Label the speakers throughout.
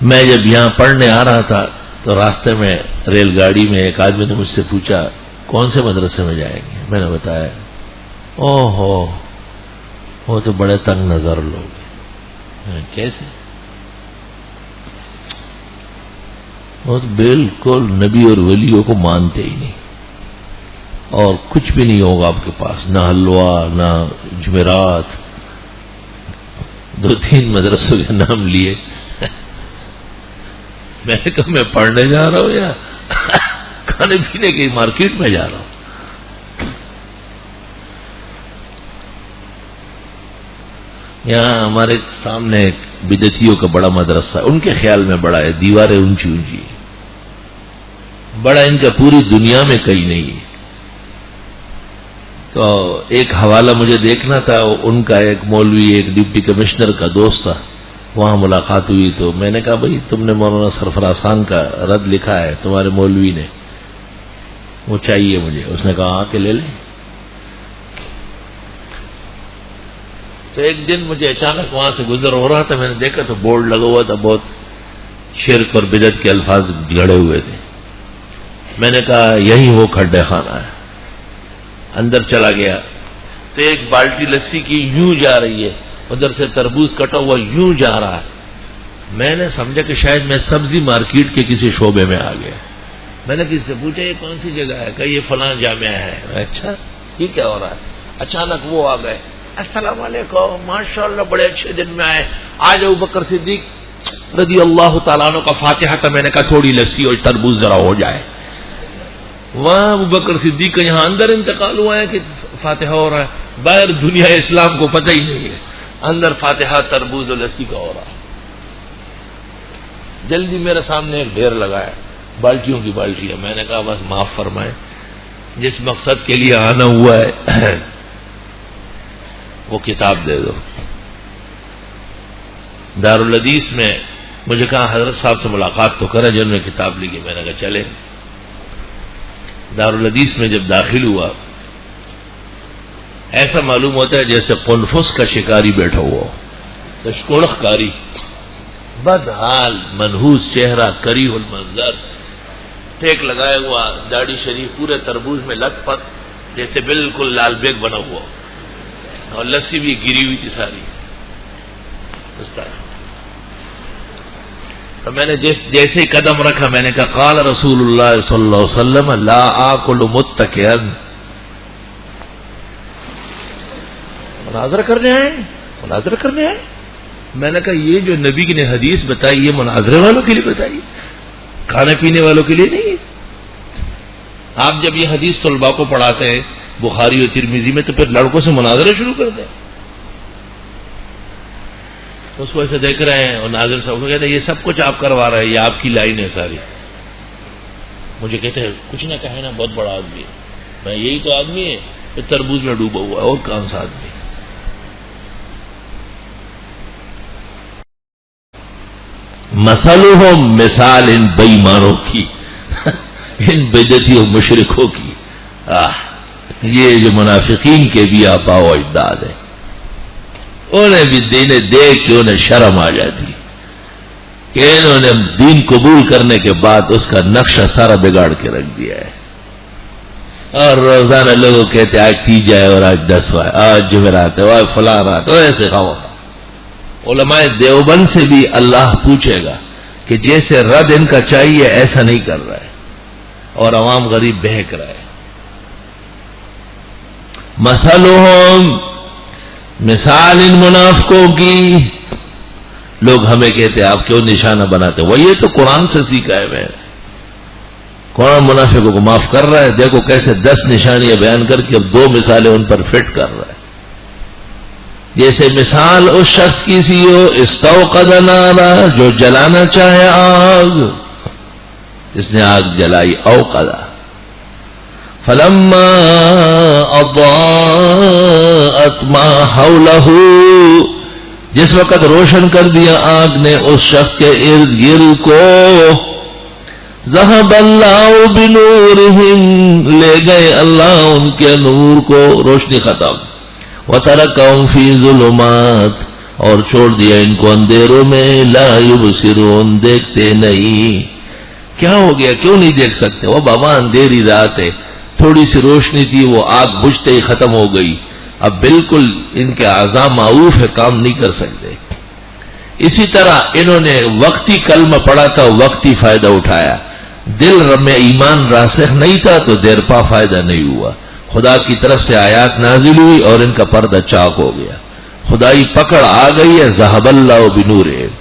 Speaker 1: میں جب یہاں پڑھنے آ رہا تھا تو راستے میں ریل گاڑی میں ایک آدمی نے مجھ سے پوچھا کون سے مدرسے میں جائیں گے. میں نے بتایا اوہو وہ تو بڑے تنگ نظر لوگ ہیں. کیسے؟ وہ تو بالکل نبی اور ولیوں کو مانتے ہی نہیں، اور کچھ بھی نہیں ہوگا آپ کے پاس، نہ حلوہ نہ جمعرات. 2-3 مدرسوں کے نام لیے. میں نے کہا میں پڑھنے جا رہا ہوں یا کھانے پینے کی مارکیٹ میں جا رہا ہوں. یہاں ہمارے سامنے ایک بدعتیوں کا بڑا مدرسہ، ان کے خیال میں بڑا ہے، دیواریں اونچی اونچی، بڑا ان کا پوری دنیا میں کہیں نہیں ہے. تو ایک حوالہ مجھے دیکھنا تھا، ان کا ایک مولوی ایک ڈپٹی کمشنر کا دوست تھا، وہاں ملاقات ہوئی. تو میں نے کہا بھئی تم نے مولانا سرفراز خان کا رد لکھا ہے تمہارے مولوی نے، وہ چاہیے مجھے. اس نے کہا آ کے لے لیں. تو ایک دن مجھے اچانک وہاں سے گزر ہو رہا تھا، میں نے دیکھا تو بورڈ لگا ہوا تھا، بہت شرک اور بدعت کے الفاظ جڑے ہوئے تھے. میں نے کہا یہی وہ کھڈے خانہ ہے. اندر چلا گیا تو ایک بالٹی لسی کی یوں جا رہی ہے، ادھر سے تربوز کٹا ہوا یوں جا رہا ہے. میں نے سمجھا کہ شاید میں سبزی مارکیٹ کے کسی شعبے میں آ گیا. میں نے کسی سے پوچھا یہ کون سی جگہ ہے؟ کہ یہ فلاں جامعہ ہے. اچھا یہ کیا ہو رہا ہے؟ اچانک وہ آ گئے، السلام علیکم، ماشاءاللہ بڑے اچھے دن میں آئے، آج ابوبکر صدیق رضی اللہ تعالیٰ عنہ کا فاتحہ تھا. میں نے کہا تھوڑی لسی اور تربوز ذرا ہو جائے. وہاں ابوبکر صدیق کا یہاں اندر انتقال ہوا ہے کہ فاتحہ ہو رہا ہے، باہر دنیا اسلام کو پتہ ہی نہیں ہے، اندر فاتحہ تربوز اور لسی کا ہو رہا ہے. جلدی میرے سامنے ایک ڈھیر لگایا، بالٹیوں کی بالٹی ہے. میں نے کہا بس معاف فرمائیں، جس مقصد کے لیے آنا ہوا ہے وہ کتاب دے دو. دارالحدیث میں مجھے کہا حضرت صاحب سے ملاقات تو کرے جنہوں نے کتاب لکھی. میں نے کہا چلے. دارالحدیث میں جب داخل ہوا ایسا معلوم ہوتا ہے جیسے قنفس کا شکاری بیٹھا ہوا، تشکوڑخ کاری، بدحال منحوس چہرہ، کریہ المنظر، ٹیک لگایا ہوا، داڑھی شریف پورے تربوز میں لت پت جیسے بالکل لال بیگ بنا ہوا، اور لسی بھی گری ہوئی تھی ساری. تو میں نے جیسے ہی قدم رکھا میں نے کہا قال رسول اللہ صلی اللہ علیہ وسلم لا آکل متکئا. مناظرہ کرنے آئے. میں نے کہا یہ جو نبی نے حدیث بتائی یہ مناظرے والوں کے لیے بتائی، کھانے پینے والوں کے لیے نہیں. آپ جب یہ حدیث طلباء کو پڑھاتے ہیں بخاری اور ترمذی میں تو پھر لڑکوں سے مناظرے شروع کر دیں. اس کو ایسے دیکھ رہے ہیں اور ناظر صاحب کو کہتے ہیں یہ سب کچھ آپ کروا رہے ہیں، یہ آپ کی لائن ہے ساری. مجھے کہتے ہیں کچھ نہ کہے نا بہت بڑا آدمی ہے. میں یہی تو آدمی ہے یہ تربوز میں ڈوبا ہوا ہے، اور کون سا آدمی. مثلہم مثال ان بےایمانوں کی، ان بدعتیوں مشرکوں کی. یہ جو منافقین کے بھی آباء و اجداد ہیں، انہیں بھی دین دیکھ کے انہیں شرم آ جاتی کہ انہوں نے دین قبول کرنے کے بعد اس کا نقشہ سارا بگاڑ کے رکھ دیا ہے. اور روزانہ لوگوں کہتے آج 30 ہے اور آج 10 ہے، آج جمعرات ہے، آج فلاں رات، ایسے خواہ. علماء دیوبند سے بھی اللہ پوچھے گا کہ جیسے رد ان کا چاہیے ایسا نہیں کر رہا ہے، اور عوام غریب بہک رہا ہے. مثلہم مثال ان منافقوں کی. لوگ ہمیں کہتے ہیں آپ کیوں نشانہ بناتے؟ وہ یہ تو قرآن سے سیکھا ہے. میں قرآن منافقوں کو معاف کر رہا ہے. دیکھو کیسے 10 نشانیاں بیان کر کے اب 2 مثالیں ان پر فٹ کر رہا ہے. جیسے مثال اس شخص کی سی ہو استوقد نارا، جو جلانا چاہے آگ، اس نے آگ جلائی. اوقدا فلما اضاءت ما حولہ، جس وقت روشن کر دیا آگ نے اس شخص کے ارد گرد کو، ذہب اللہ بنورہم، لے گئے اللہ ان کے نور کو، روشنی ختم. وترکہم فی ظلمات، اور چھوڑ دیا ان کو اندھیروں میں، لا یبصرون دیکھتے نہیں۔ کیا ہو گیا، کیوں نہیں دیکھ سکتے؟ وہ بابا اندھیری رات ہے، تھوڑی سی روشنی تھی، وہ آگ بجھتے ہی ختم ہو گئی، اب بالکل ان کے اعضاء معوف ہے، کام نہیں کر سکتے۔ اسی طرح انہوں نے وقتی کلمہ پڑھا تھا، وقتی فائدہ اٹھایا، دل میں ایمان راسخ نہیں تھا تو دیر پا فائدہ نہیں ہوا۔ خدا کی طرف سے آیات نازل ہوئی اور ان کا پردہ چاک ہو گیا، خدائی پکڑ آ گئی ہے، ذہب اللہ بنورہم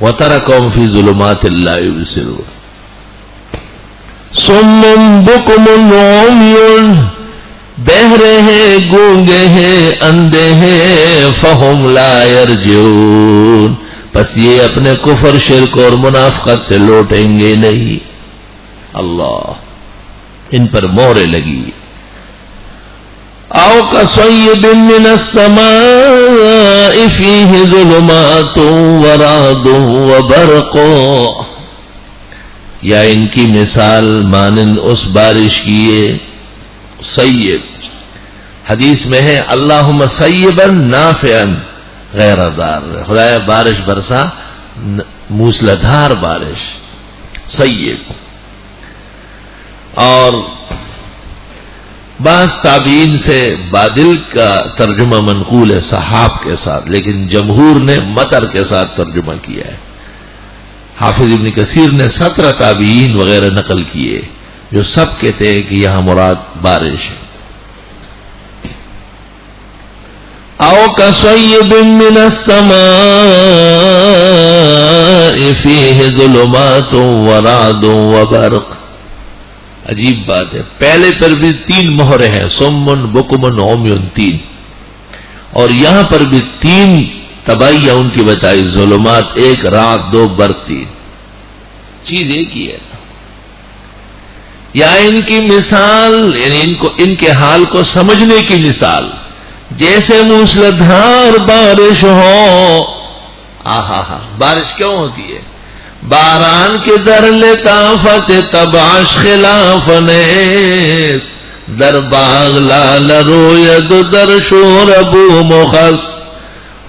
Speaker 1: وترکہم فی ظلمات لا یبصرون۔ صم بکم عمی، بہرے ہیں، گونگے ہیں، اندھے ہیں، فہم لا یرجعون، پس یہ اپنے کفر، شرک اور منافقت سے لوٹیں گے نہیں۔ اللہ، ان پر مہریں لگی۔ او کصیب من السماء فیہ ظلمات ورعد وبرق، یا ان کی مثال مانند اس بارش کی ہے، سیب، حدیث میں ہے اللہم سیبا نافعا غیر ضار، خدایا بارش برسا، موسلادھار بارش، سیب۔ اور بعض تابعین سے بادل کا ترجمہ منقول ہے سحاب کے ساتھ، لیکن جمہور نے مطر کے ساتھ ترجمہ کیا ہے۔ حافظ ابن کثیر نے 17 تابعین وغیرہ نقل کیے جو سب کہتے ہیں کہ یہاں مراد بارش ہے۔ او کصیب من السماء فیہ ظلمات ورعد وبرق، عجیب بات ہے، پہلے پر بھی 3 مہریں ہیں، صم بکم عمی، 3، اور یہاں پر بھی 3 تبعیہ ان کی بتائی، ظلمات 1، رات 2، برق 3، چیز ایک ہی ہے۔ یا ان کی مثال، یعنی ان کے حال کو سمجھنے کی مثال، جیسے موسلادھار بارش ہو۔ آہا، بارش کیوں ہوتی ہے؟ باران کے در لطافت تبعش خلاف نیس، در باغ لال روید در شور ابو مخص،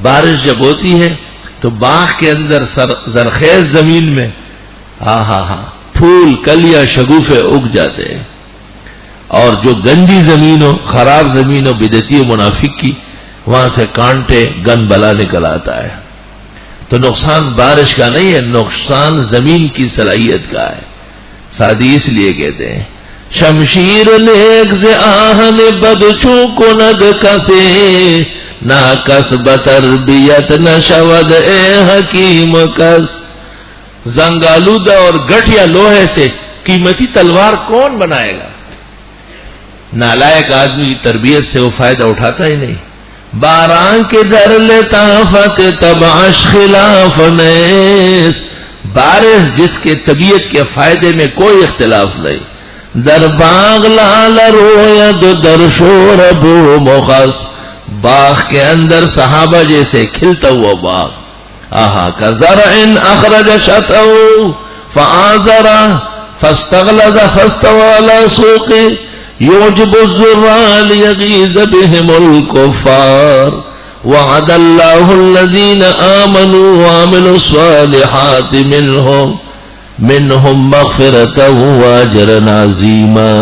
Speaker 1: بارش جب ہوتی ہے تو باغ کے اندر زرخیز زمین میں پھول، کلیاں، شگوفے اگ جاتے ہیں، اور جو گندی زمین ہو، خراب زمین ہو، بدعتی و منافق کی، وہاں سے کانٹے، گن بلا نکل آتا ہے۔ تو نقصان بارش کا نہیں ہے، نقصان زمین کی صلاحیت کا ہے۔ سادی اس لیے کہتے ہیں شمشیر نیک ز آہن بد چونکو ند کسے، نا کس بتربیت نشود اے حکیم کس، زنگالودہ اور گٹھیا لوہے سے قیمتی تلوار کون بنائے گا؟ نالائق آدمی کی تربیت سے وہ فائدہ اٹھاتا ہی نہیں۔ باران کے در لطافت تبعش خلاف نیس، بارش جس کے طبیعت کے فائدے میں کوئی اختلاف نہیں، در باغ لال روید در شور ابو مخص، باغ کے اندر صحابہ جیسے کھلتا ہوا باغ، کزرع اخرج شطأہ فآزرہ فاستغلظ فاستوى على سوقه يعجب الزراع ليغيظ بهم الكفار، وعد الله الذين آمنوا وعملوا الصالحات منهم مغفرة وأجرا عظيما۔